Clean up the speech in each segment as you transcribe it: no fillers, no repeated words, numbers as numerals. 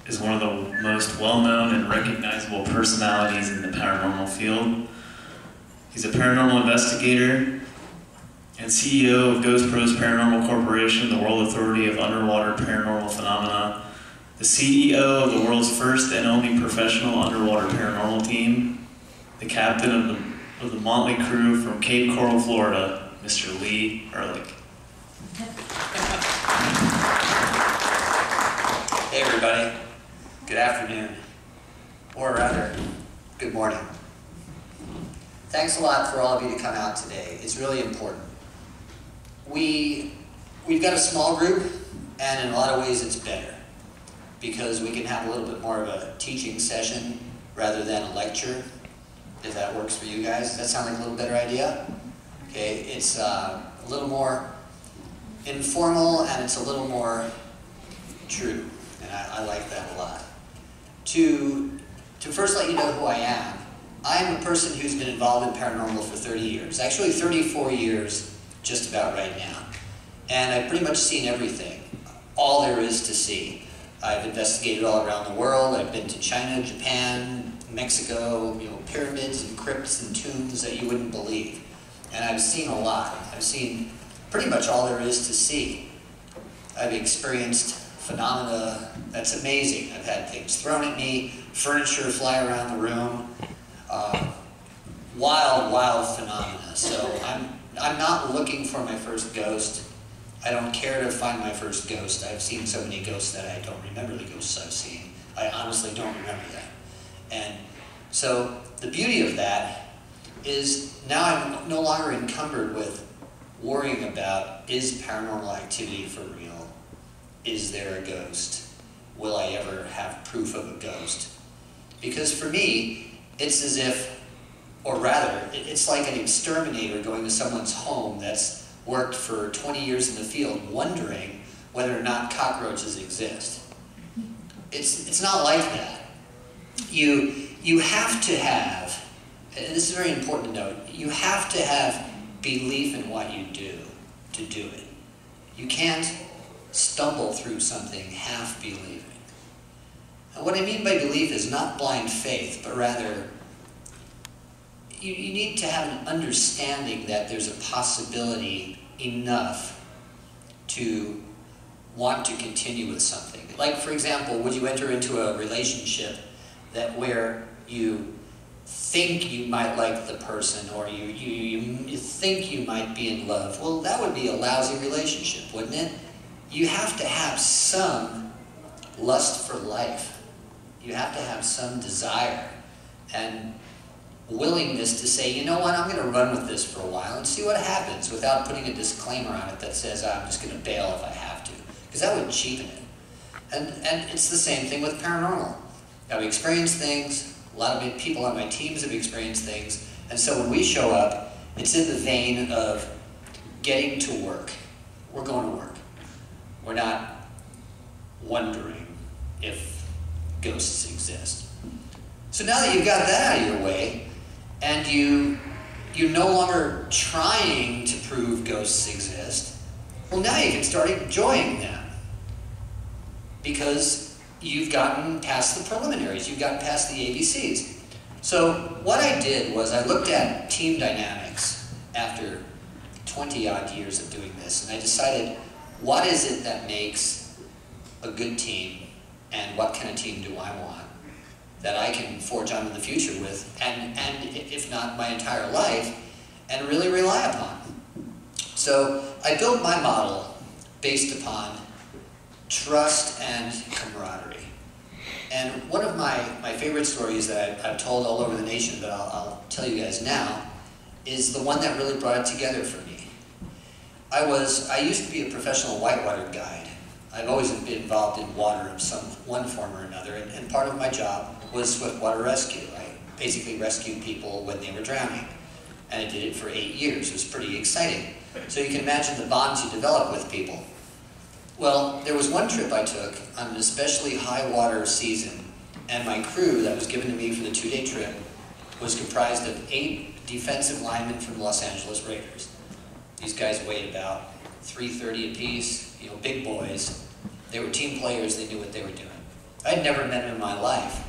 is one of the most well-known and recognizable personalities in the paranormal field. He's a paranormal investigator and CEO of Ghost Pros Paranormal Corporation, the world authority of underwater paranormal phenomena, the CEO of the world's first and only professional underwater paranormal team, the captain of the motley crew from Cape Coral, Florida, Mr. Ehrlich. Hey everybody, good afternoon, or rather, good morning. Thanks a lot for all of you to come out today. It's really important. We've got a small group, and in a lot of ways it's better, because we can have a little bit more of a teaching session rather than a lecture, if that works for you guys. Does that sound like a little better idea? Okay, it's a little more informal, and it's a little more true. And I like that a lot. To first let you know who I am, I am a person who's been involved in paranormal for 30 years. Actually 34 years, just about right now. And I've pretty much seen everything, all there is to see. I've investigated all around the world. I've been to China, Japan, Mexico, pyramids and crypts and tombs that you wouldn't believe. And I've seen a lot. I've seen pretty much all there is to see. I've experienced phenomena that's amazing. I've had things thrown at me, furniture fly around the room, wild phenomena. So I'm not looking for my first ghost. I don't care to find my first ghost. I've seen so many ghosts that I don't remember the ghosts I've seen. I honestly don't remember that. And so the beauty of that is now I'm no longer encumbered with worrying about, is paranormal activity for real? Is there a ghost? Will I ever have proof of a ghost? Because for me, it's as if, or rather, it's like an exterminator going to someone's home that's worked for 20 years in the field, wondering whether or not cockroaches exist. It's not like that. You have to have, and this is very important to note, you have to have belief in what you do to do it. You can't stumble through something half believing. And what I mean by belief is not blind faith, but rather you need to have an understanding that there's a possibility enough to want to continue with something. Like, for example, would you enter into a relationship where you think you might like the person, or you think you might be in love? Well, that would be a lousy relationship, wouldn't it? You have to have some lust for life. You have to have some desire and willingness to say, you know what, I'm going to run with this for a while and see what happens, without putting a disclaimer on it that says, I'm just going to bail if I have to, because that would cheapen it. And it's the same thing with paranormal. I've experienced things, a lot of people on my teams have experienced things, and so when we show up, it's in the vein of getting to work. We're going to work. We're not wondering if ghosts exist. So now that you've got that out of your way, and you're no longer trying to prove ghosts exist, well, now you can start enjoying them, because you've gotten past the preliminaries, you've gotten past the ABCs. So what I did was I looked at team dynamics after 20-odd years of doing this, and I decided, what is it that makes a good team, and what kind of team do I want that I can forge on in the future with, and if not my entire life, and really rely upon? So I built my model based upon trust and camaraderie. And one of my favorite stories that I've told all over the nation, but I'll tell you guys now, is the one that really brought it together for me. I used to be a professional whitewater guide. I've always been involved in water in one form or another, and part of my job was swiftwater rescue. I basically rescued people when they were drowning, and I did it for 8 years. It was pretty exciting. So you can imagine the bonds you develop with people. Well, there was one trip I took on an especially high water season, and my crew that was given to me for the 2-day trip was comprised of 8 defensive linemen from the Los Angeles Raiders. These guys weighed about 330 apiece, big boys. They were team players, they knew what they were doing. I'd never met them in my life,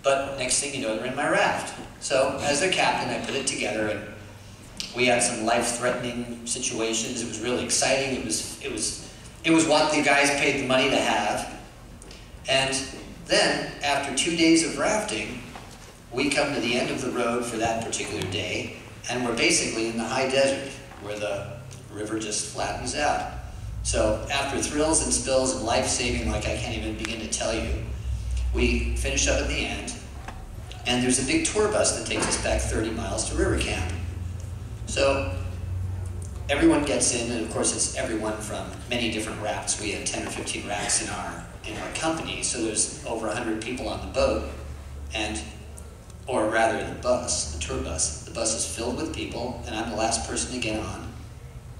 but next thing you know, they're in my raft. So as their captain, I put it together, and we had some life-threatening situations. It was really exciting. It was what the guys paid the money to have. And then, after 2 days of rafting, we come to the end of the road for that particular day, and we're basically in the high desert, where the river just flattens out. So after thrills and spills and life-saving, like I can't even begin to tell you, we finish up at the end, and there's a big tour bus that takes us back 30 miles to river camp. So everyone gets in, and of course it's everyone from many different rafts. We have 10 or 15 rafts in our company, so there's over 100 people on the boat, or rather the bus, the tour bus. The bus is filled with people, and I'm the last person to get on.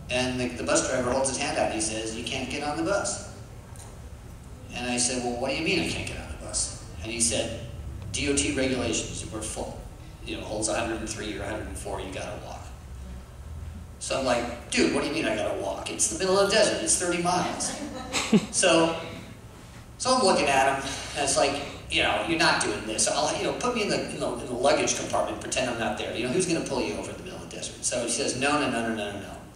And the bus driver holds his hand out and he says, "You can't get on the bus." And I said, "Well, what do you mean I can't get on the bus?" And he said, "DOT regulations, we're full. You know, holds 103 or 104, you gotta walk." So I'm like, "Dude, what do you mean I gotta walk? It's the middle of the desert, it's 30 miles. So I'm looking at him, and it's like, you know, "You're not doing this. Put me in the luggage compartment, pretend I'm not there. You know, who's gonna pull you over in the middle of the desert?" So he says, "No.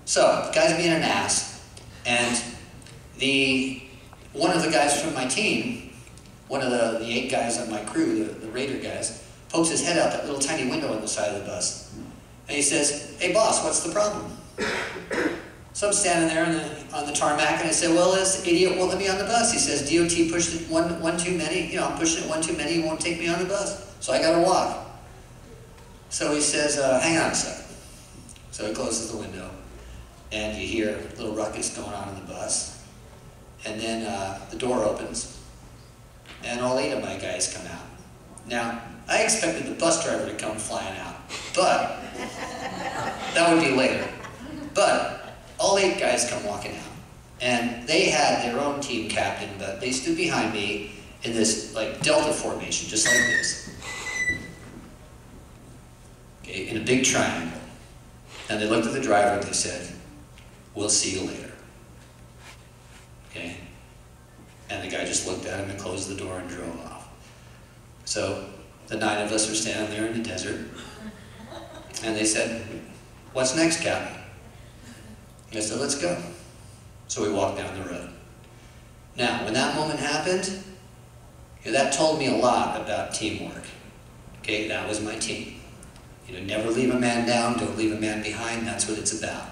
So the guy's being an ass, and one of the guys from my team, one of the 8 guys on my crew, the Raider guys, pokes his head out that little tiny window on the side of the bus, and he says, "Hey boss, what's the problem?" So I'm standing there on the tarmac, and I say, "Well, this idiot won't let me on the bus." He says, "DOT pushed it one too many. You know, I'm pushing it one too many. He won't take me on the bus, so I gotta walk." So he says, "Hang on a second." So he closes the window, and you hear a little ruckus going on in the bus, and then the door opens, and all 8 of my guys come out. Now, I expected the bus driver to come flying out, but that would be later. But all 8 guys come walking out, and they had their own team captain, but they stood behind me in this like delta formation, just like this. Okay, in a big triangle. And they looked at the driver and they said, "We'll see you later." Okay? And the guy just looked at him and closed the door and drove off. So the 9 of us are standing there in the desert, and they said, "What's next, Captain?" And I said, "Let's go." So we walked down the road. Now, when that moment happened, that told me a lot about teamwork. Okay, that was my team. You know, never leave a man down, don't leave a man behind, that's what it's about.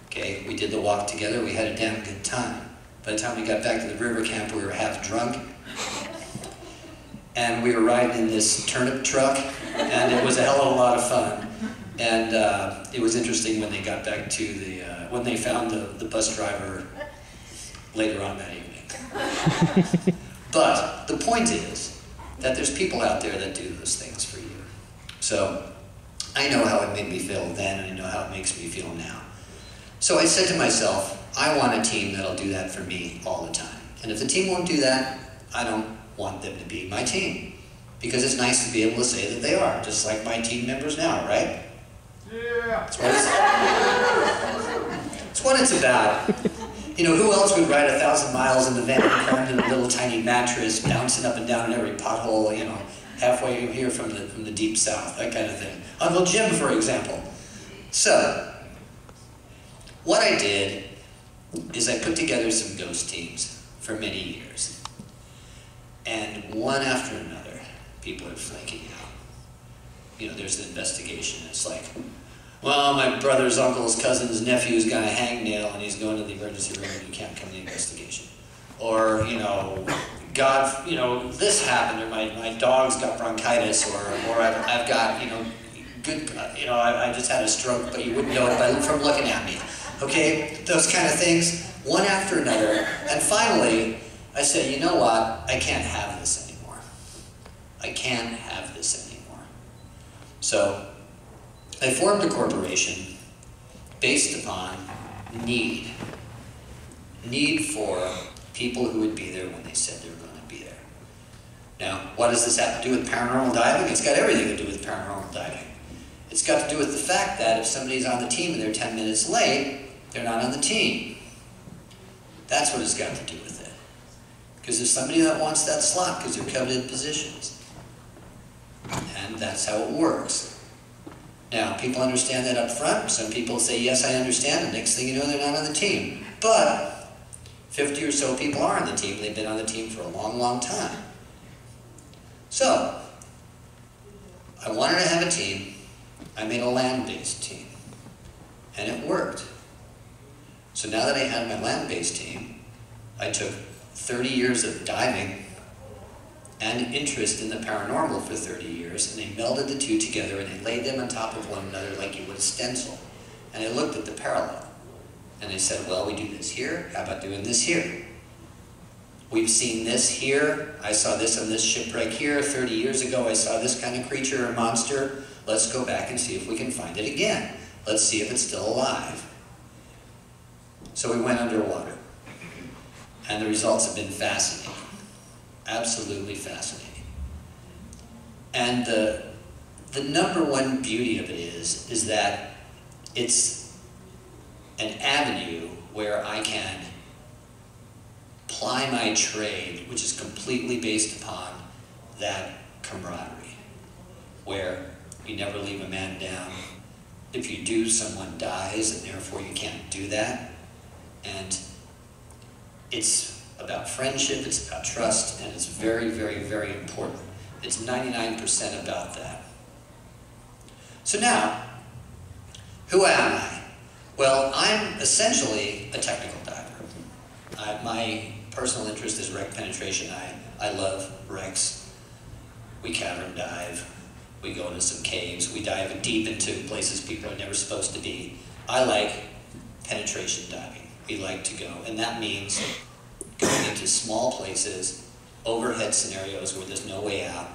Okay, we did the walk together, we had a damn good time. By the time we got back to the river camp, we were half drunk. And we were riding in this turnip truck, and it was a hell of a lot of fun. And it was interesting when they got back to when they found the bus driver later on that evening. But the point is that there's people out there that do those things for you. So I know how it made me feel then, and I know how it makes me feel now. So I said to myself, I want a team that'll do that for me all the time. And if the team won't do that, I don't want them to be my team. Because it's nice to be able to say that they are, just like my team members now, right? Yeah. That's what it's about. You know, who else would ride 1,000 miles in the van crammed in a little tiny mattress, bouncing up and down in every pothole, you know, halfway here from the deep south, that kind of thing. Uncle Jim, for example. So, what I did is I put together some ghost teams for many years. And one after another, people are flaking out. You know, there's an investigation. It's like, well, my brother's uncle's cousin's nephew's got a hangnail and he's going to the emergency room and he can't come to the investigation. Or, you know, God, you know, this happened, or my dog's got bronchitis, or I've got, you know, good, you know, I just had a stroke, but you wouldn't know it from looking at me. Okay? Those kind of things, one after another. And finally, I said, you know what? I can't have this anymore. I can't have this anymore. So I formed a corporation based upon need. Need for people who would be there when they said they were going to be there. Now, what does this have to do with paranormal diving? It's got everything to do with paranormal diving. It's got to do with the fact that if somebody's on the team and they're 10 minutes late, they're not on the team. That's what it's got to do with it. Because there's somebody that wants that slot because they're coveted positions. And that's how it works. Now, people understand that up front. Some people say, yes, I understand. And next thing you know, they're not on the team. But 50 or so people are on the team. They've been on the team for a long, long time. So, I wanted to have a team. I made a land-based team. And it worked. So now that I had my land-based team, I took 30 years of diving and interest in the paranormal for 30 years, and they melded the two together and they laid them on top of one another like you would a stencil. And I looked at the parallel. And they said, well, we do this here, how about doing this here? We've seen this here, I saw this on this shipwreck here, 30 years ago I saw this kind of creature or monster. Let's go back and see if we can find it again. Let's see if it's still alive. So we went underwater. And the results have been fascinating. Absolutely fascinating. And the number one beauty of it is that it's an avenue where I can ply my trade, which is completely based upon that camaraderie, where you never leave a man down. If you do, someone dies, and therefore you can't do that. And it's about friendship, it's about trust, and it's very, very, very important. It's 99% about that. So now, who am I? Well, I'm essentially a technical diver. My personal interest is wreck penetration. I love wrecks. We cavern dive. We go into some caves. We dive deep into places people are never supposed to be. I like penetration diving. We like to go, and that means going into small places, overhead scenarios where there's no way out,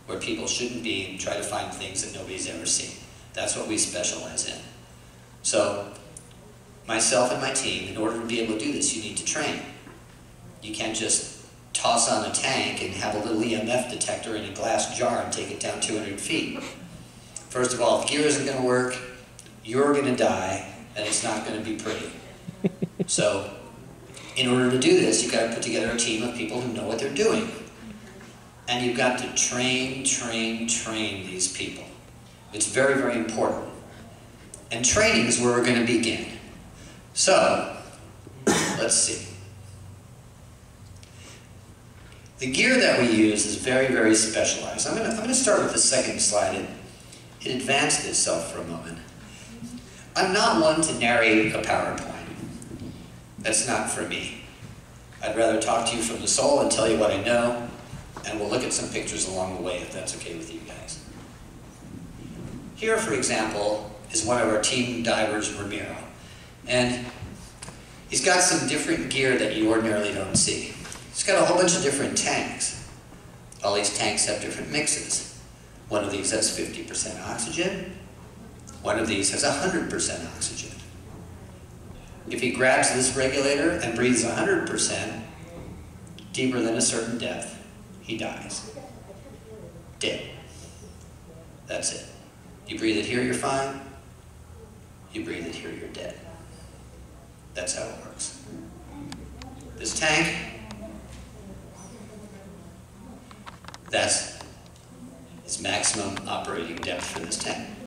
where people shouldn't be, and try to find things that nobody's ever seen. That's what we specialize in. So, myself and my team, in order to be able to do this, you need to train. You can't just toss on a tank and have a little EMF detector in a glass jar and take it down 200 feet. First of all, if gear isn't going to work, you're going to die, and it's not going to be pretty. So, in order to do this, you've got to put together a team of people who know what they're doing. And you've got to train these people. It's very, very important. And training is where we're going to begin. So, let's see. The gear that we use is very, very specialized. I'm going to start with the second slide. It advanced itself for a moment. I'm not one to narrate a PowerPoint. That's not for me. I'd rather talk to you from the soul and tell you what I know, and we'll look at some pictures along the way if that's okay with you guys. Here, for example, is one of our team divers, Ramiro. And he's got some different gear that you ordinarily don't see. He's got a whole bunch of different tanks. All these tanks have different mixes. One of these has 50% oxygen. One of these has 100% oxygen. If he grabs this regulator and breathes 100%, deeper than a certain depth, he dies. Dead. That's it. You breathe it here, you're fine. You breathe it here, you're dead. That's how it works. This tank, that's its maximum operating depth for this tank.